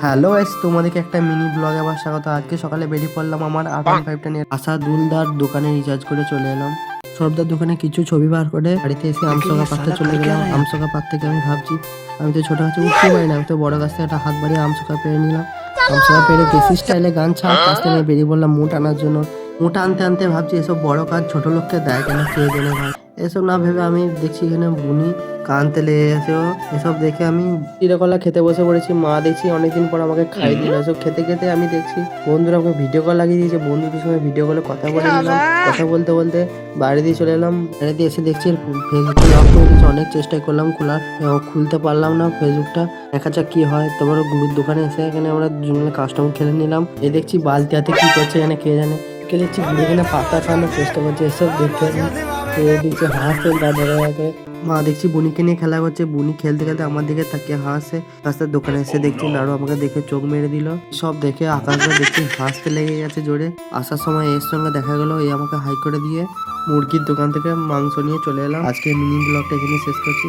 Hello guys, তোমাদেরকে একটা mini ব্লগে আবার স্বাগত। আজকে সকালে বেরিয়ে পড়লাম আমার R15টা নিয়ে। আসাদুলদার দোকানে রিচার্জ করে চলে এলাম। সর্দার দোকানে কিছু ছবি বার করে বাড়িতে এসে আমসকা পাততে চলে গেলাম। আমসকা পাত থেকে আমি ভাবছি, আমি তো ছোট গাছে উঠতে পারি না, আমি তো বড় গাছ থেকে একটা হাত বাড়িয়ে আমসকা পেরে নিলাম। আমসকা পেরে দেশি স্টাইলে গান ছাড় কাছতে নিয়ে বেরিয়ে পড়লাম মুঠ আনার জন্য। মুঠ আনতে আনতে ভাবছি এসব বড় কাজ ছোট লোককে দেয় কেন, কে জেনে ভাই। এসব না ভেবে আমি দেখছি এখানে বুনি কানতে লেগে গেছে। এসব দেখে আমি চিরকলা খেতে বসে পড়েছি। মা দেখছি অনেকদিন পর আমাকে খাইয়ে দিল। এসব খেতে খেতে আমি দেখছি বন্ধুরা আমাকে ভিডিও কল লাগিয়ে দিয়েছে। বন্ধুদের সঙ্গে ভিডিও কলে কথা বলে নিলাম। কথা বলতে বলতে বাড়ি দিয়ে চলে এলাম। বাড়িতে এসে দেখছি ফেসবুকটা লক করে দিয়েছি। অনেক চেষ্টা করলাম খোলার, খুলতে পারলাম না ফেসবুকটা। দেখা যাক কি হয়। তারপর গুরুর দোকানে এসে এখানে আমরা দুজনে কাস্টমার খেলে নিলাম। এ দেখছি বালতি হাতে কি করছে এখানে কে জানে। কে দেখছি গুরু এখানে পাতা খাওয়ানোর চেষ্টা করছে। এসব দেখে দেখছি হাসতে দাদা। মা দেখছি বুনিকে নিয়ে খেলা করছে। বুনি খেলতে খেলতে আমার দিকে তাকিয়ে হাসছে। রাস্তার দোকানে এসে দেখছি নাড়ু আমাকে দেখে চোখ মেরে দিল। সব দেখে আকাশে দেখছি হাসতে লেগে গেছে জোরে। আসার সময় এর সঙ্গে দেখা গেল, এই আমাকে হাই করে দিয়ে মুরগির দোকান থেকে মাংস নিয়ে চলে এলাম। আজকে মিনি ব্লগটা এখানে শেষ করছি।